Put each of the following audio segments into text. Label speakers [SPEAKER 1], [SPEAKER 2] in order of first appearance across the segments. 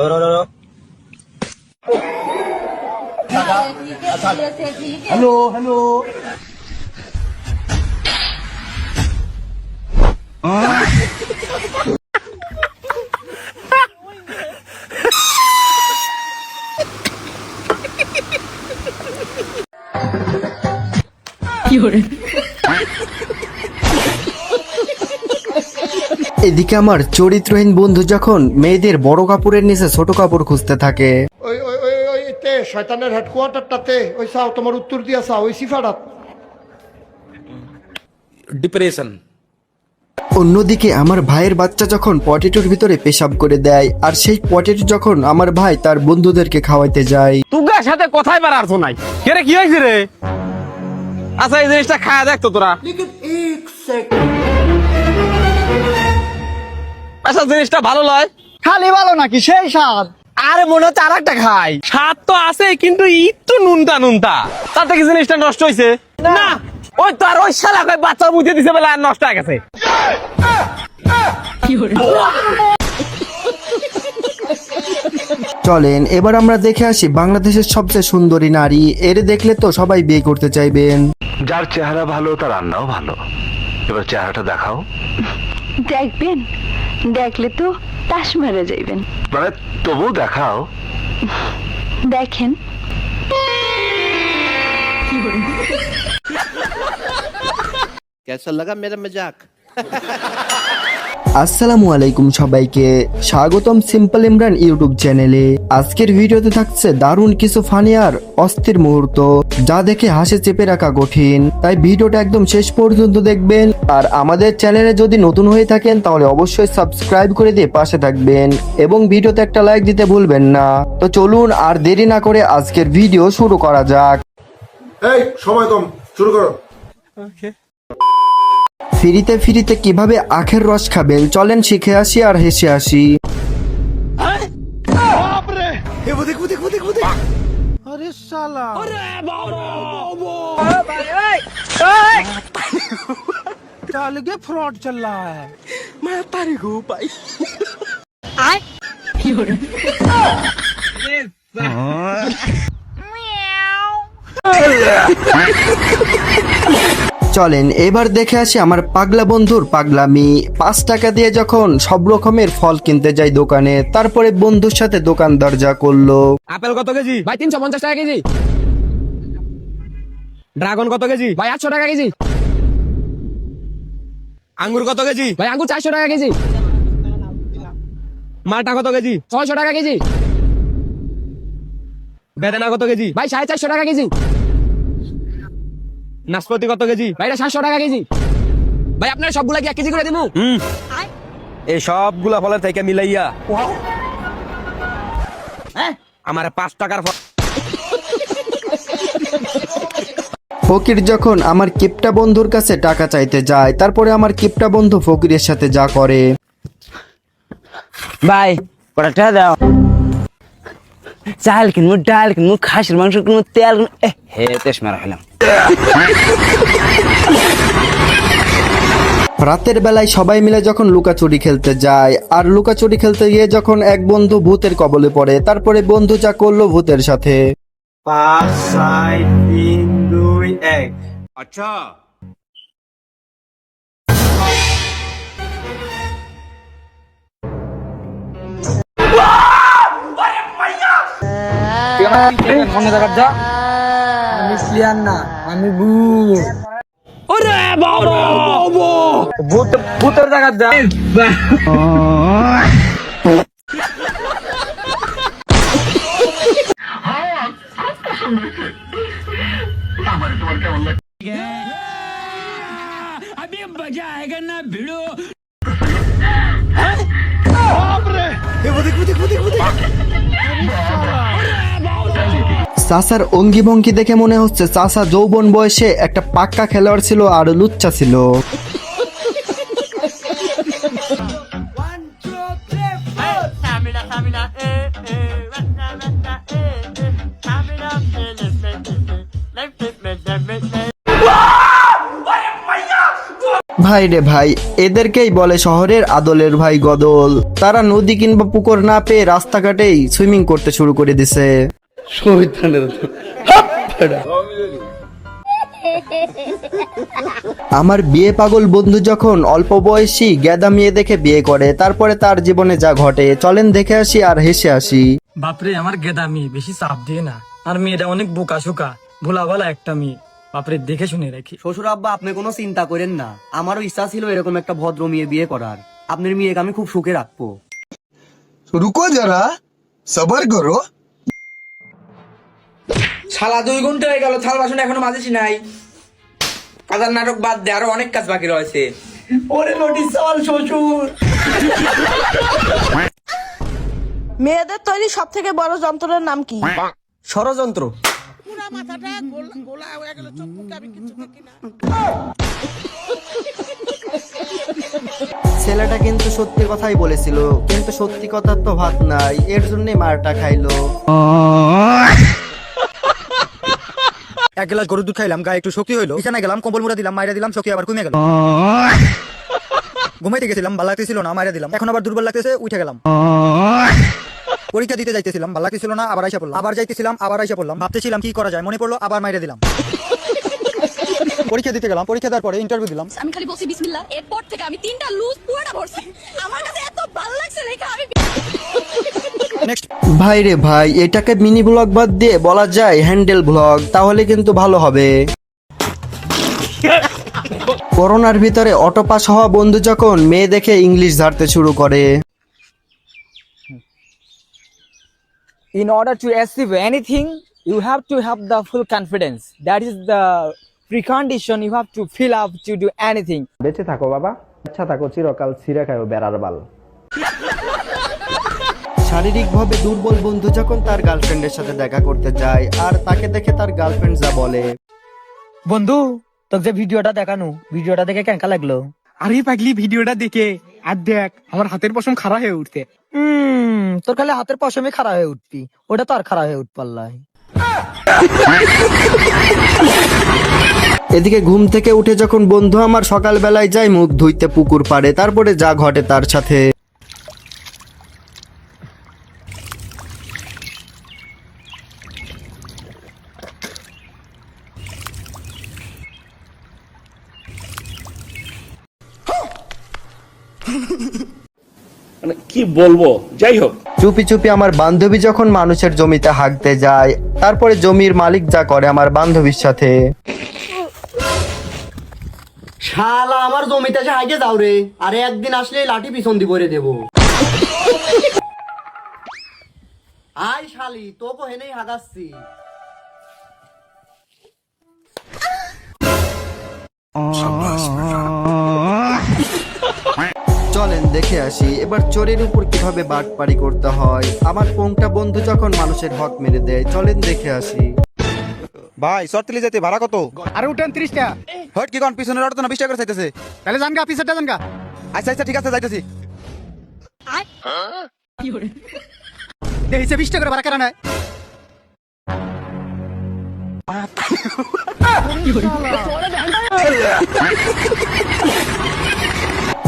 [SPEAKER 1] Hello hello
[SPEAKER 2] এদিকে আমার চরিত্রহীন বন্ধু যখন মেয়েদের বড় কাপড়ের নিচে ছোট কাপড় খুঁজতে থাকে।
[SPEAKER 1] ওই ওই ওই ওই তে শয়তানের হেডকোয়ার্টারটাতে ওই চাও তোমার উত্তর দিয়া চাও ওই সিফারাত
[SPEAKER 3] ডিপ্রেশন।
[SPEAKER 2] অন্যদিকে আমার ভাইয়ের বাচ্চা যখন পটেটোর ভিতরে পেশাব করে দেয়, আর সেই পটেটো যখন আমার ভাই তার বন্ধুদেরকে খাওয়াইতে যায়।
[SPEAKER 3] তুগার সাথে কথাই বার আর্থ নাই। কে রে, কি হয়েছে রে? আচ্ছা এই জিনিসটা খায়া দেখ তো তোরা। আচ্ছা জিনিসটা ভালো লয়,
[SPEAKER 4] খালি ভালো নাকি সেই স্বাদ?
[SPEAKER 3] আরে মনে হচ্ছে আর একটা খাই। স্বাদ তো আছে কিন্তু একটু নুনতা নুনতা। তাতে কি জিনিসটা নষ্ট হয়েছে? না, ওই তো আর ওই শালা কই বাচ্চা মুখে দিছে বলে আর নষ্ট হয়ে গেছে।
[SPEAKER 2] চলেন এবার আমরা দেখে আসি বাংলাদেশের সবচেয়ে সুন্দরী নারী। এর দেখলে তো সবাই বিয়ে করতে চাইবেন।
[SPEAKER 5] যার চেহারা ভালো তার রান্নাও ভালো। এবার চেহারাটা দেখাও।
[SPEAKER 6] দেখবেন, দেখলে তো তাস মারা যাইবেন।
[SPEAKER 5] মানে তবু দেখাও।
[SPEAKER 6] দেখেন।
[SPEAKER 7] कैसा लगा मेरा मजाक?
[SPEAKER 2] আসসালামু আলাইকুম সবাইকে, স্বাগতম সিম্পল ইমরান ইউটিউব চ্যানেলে। আজকের ভিডিওতে থাকছে দারুণ কিছু ফানি আর অস্থির মুহূর্ত, যা দেখে হাসি চেপে রাখা কঠিন। তাই ভিডিওটা একদম শেষ পর্যন্ত দেখবেন। আর আমাদের চ্যানেলে যদি নতুন হয়ে থাকেন তাহলে অবশ্যই সাবস্ক্রাইব করে দিয়ে পাশে থাকবেন এবং ভিডিওতে একটা লাইক দিতে ভুলবেন না। তো চলুন আর দেরি না করে আজকের ভিডিও শুরু করা যাক।
[SPEAKER 1] এই সময় কম, শুরু করো।
[SPEAKER 2] ফিরিতে ফিরিতে কিভাবে আখের রস খাবেন চলেন শিখে আসি আর হেসে আসি।
[SPEAKER 4] अरे साला चाल के फ्रॉड चल रहा है।
[SPEAKER 3] मैं तारी को पाई।
[SPEAKER 2] চলেন এবার দেখে আসি আমার পাগলা বন্ধুর পাগলামি। 5 টাকা দিয়ে যখন সব রকমের ফল কিনতে যাই দোকানে, তারপরে বন্ধুর সাথে দোকানদার যা করলো।
[SPEAKER 3] আপেল কত কেজি? ভাই 350 টাকা কেজি। ড্রাগন কত কেজি? ভাই 800 টাকা কেজি। আঙ্গুর কত কেজি? ভাই আঙ্গুর 400 টাকা কেজি। মালটা কত কেজি? 600 টাকা কেজি। বেদানা কত কেজি? ভাই 450 টাকা কেজি। নাশপাতি কত কেজি? ভাই এটা 700 টাকা কেজি। ভাই আপনার সবগুলা কি 1 কেজি করে দিমু? এই সবগুলা ফলের থেকে মিলাইয়া আমার 5 টাকার ফল।
[SPEAKER 2] ফকির যখন আমার কিপটা বন্ধুর কাছে টাকা চাইতে যায়, তারপরে আমার কিপটা বন্ধু ফকিরের সাথে যা করে।
[SPEAKER 8] ভাই কটা টাকা দাও, চাল কিনবো, ডাল কিনবো, খাসির মাংস কিনবো, তেল কিনবো। হে তেস মারা হলাম।
[SPEAKER 2] রাতের বেলায় সবাই মিলে যখন লুকাচুরি খেলতে যায়, আর লুকাচুরি খেলতে গিয়ে যখন এক বন্ধু ভূতের কবলে পড়ে, তারপরে বন্ধু যা করলো ভূতের সাথে।
[SPEAKER 3] 5 4 3 2 1। আচ্ছা
[SPEAKER 4] মনে রাখার যা আমি ক্লিয়ার না, আমি ভূত।
[SPEAKER 3] ওরে বাবা ভূত, ভূতের জায়গা যা। अभी मजा आएगा ना भिड़ो।
[SPEAKER 2] চাচার অঙ্গি ভঙ্গি দেখে মনে হচ্ছে চাচা যৌবন বয়সে একটা পাক্কা খেলোয়াড় ছিল আর লুচ্চা ছিল। ভাই রে ভাই, এদেরকেই বলে শহরের আদলের ভাই গদল। তারা নদী কিংবা পুকুর না পেয়ে রাস্তাঘাটেই সুইমিং করতে শুরু করে দিছে। আমার বিয়ে পাগল বন্ধু যখন অল্প বয়সী গেদা মেয়ে দেখে বিয়ে করে, তারপরে তার জীবনে যা ঘটে চলেন দেখে আসি আর হেসে আসি।
[SPEAKER 4] বাপরে আমার গেদা মেয়ে, বেশি চাপ দিয়ে না। আর মেয়েটা অনেক বোকা শোকা, ভোলা ভালা একটা মেয়ে। বাপরে দেখে শুনে রাখি।
[SPEAKER 8] শ্বশুর আব্বা আপনি কোনো চিন্তা করেন না, আমারও ইচ্ছা ছিল এরকম একটা ভদ্র মেয়ে বিয়ে করার। আপনার মেয়েকে আমি খুব সুখে রাখবো।
[SPEAKER 9] रुको जरा सबर करो।
[SPEAKER 4] শালা 2 ঘন্টা হয়ে গেল, থাল বাসন এখনো মাজেছি নাই। কাজার নাটক বাদ দে, আরো অনেক কাজ বাকি রয়েছে। ওরে নোটিশ চাল শ্বশুর।
[SPEAKER 10] মেয়েদের তৈরি সব থেকে বড় যন্ত্রের নাম কি?
[SPEAKER 8] ষড়যন্ত্র।
[SPEAKER 2] ছেলেটা কিন্তু সত্যি কথাই বলেছিল, কিন্তু সত্যি কথার তো ভাত নাই, এর জন্যই মারটা খাইলো।
[SPEAKER 9] 1 গ্লাস গরুর দুধ খাইলাম, গায়ে একটু শক্তি হইলো। বিছানায় গেলাম, কম্বল মুড়া দিলাম, মাইরা দিলাম, শক্তি আবার কমে গেল। ঘুমাইতে গেছিলাম, ভালো লাগতেছিল না, মাইরা দিলাম। এখন আবার দুর্বল লাগতেছে, উঠে গেলাম। পরীক্ষা দিতে যাইতেছিলাম, ভালো লাগতেছিল না, আবার আইসা পড়লাম। আবার যাইতেছিলাম, আবার আইসা পড়লাম। ভাবতেছিলাম কি করা যায়, মনে পড়লো, আবার মাইরা দিলাম। পরীক্ষা দিতে গেলাম, পরীক্ষা দেওয়ার পরে ইন্টারভিউ দিলাম।
[SPEAKER 6] আমি খালি বলছি বিসমিল্লাহ, এরপর থেকে আমি 3টা লুজ পুরোটা ভরছি। আমার কাছে এত ভালো লাগছে লেখা, আমি
[SPEAKER 9] নেক্সট।
[SPEAKER 2] ভাই রে ভাই, এটাকে মিনি ব্লগ বাদ দিয়ে বলা যায় হ্যান্ডেল ব্লগ, তাহলে কিন্তু ভালো হবে। করোনার ভিতরে অটো পাস হওয়া বন্ধু যখন মেয়ে দেখে ইংলিশ ঝাড়তে শুরু করে।
[SPEAKER 4] In order to achieve anything, you have to have the full confidence. That is the precondition. You have to fill up to do anything.
[SPEAKER 3] বেঁচে থাকো বাবা, আচ্ছা থাকো চিরকাল, ছিঁড়ে খাও বেড়ার বাল।
[SPEAKER 2] শারীরিকভাবে দুর্বল বন্ধু যখন তার গার্লফ্রেন্ডের সাথে দেখা করতে যায়, আর তাকে দেখে তার গার্লফ্রেন্ড যা বলে।
[SPEAKER 4] বন্ধু, তোকে যে ভিডিওটা দেখানো, ভিডিওটা দেখে কেমন লাগলো?
[SPEAKER 9] আরে পাগলি, ভিডিওটা দেখে আর দেখ, আমার হাতের পশম খাড়া হয়ে উঠছে।
[SPEAKER 4] তোর খালি হাতের পশমে খাড়া হয়ে উঠবি, ওটা তো আর খাড়া হয়ে উঠ পারলাই।
[SPEAKER 2] এদিকে ঘুম থেকে উঠে যখন বন্ধু আমার সকালবেলায় যায় মুখ ধুইতে পুকুর পাড়ে, তারপরে যা ঘটে তার সাথে।
[SPEAKER 5] কি বলবো, যাই হোক।
[SPEAKER 2] চুপি চুপি আমার বান্ধবী যখন মানুষের জমিতে হাঁকতে যায়, তারপরে জমির মালিক যা করে আমার বান্ধবীর সাথে।
[SPEAKER 8] শালা আমার জমিতে এসে হাইকে যাও রে, আরে একদিন আসলে লাঠি পিছন দি ভরে দেবো। আই শালি, তোকে হেনেই হাগাচ্ছি।
[SPEAKER 2] চলেন দেখে আসি এবার চোরের উপর কিভাবে বাটপাড়ি করতে হয়। আমার পোংটা বন্ধু যখন মানুষের হক মেরে দেয়, চলেন দেখে আসি।
[SPEAKER 9] ভাই সরতলি যেতে ভাড়া কত? আরে উঠেন 30 টাকা। হট কি কোন পিছনের অটো না 20 টাকা করে চাইতেছে। তাহলে জানগা পিছরটা জানগা। আচ্ছা আচ্ছা ঠিক আছে, যাইতেছি। কি হরে দেইছে 20 টাকা করে ভাড়া করা নাই।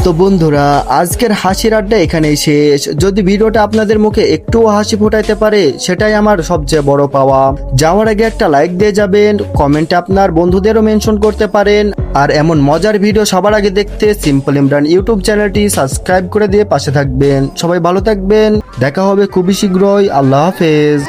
[SPEAKER 2] তো বন্ধুরা, আজকের হাসির আড্ডা এখানেই শেষ। যদি ভিডিওটা আপনাদের মুখে একটুও হাসি ফোটাইতে পারে, সেটাই আমার সবচেয়ে বড় পাওয়া। যাওয়ার আগে একটা লাইক দিয়ে যাবেন, কমেন্টে আপনার বন্ধুদেরও মেনশন করতে পারেন। আর এমন মজার ভিডিও সবার আগে দেখতে সিম্পল ইমরান ইউটিউব চ্যানেলটি সাবস্ক্রাইব করে দিয়ে পাশে থাকবেন। সবাই ভালো থাকবেন, দেখা হবে খুবই শীঘ্রই। আল্লাহ হাফেজ।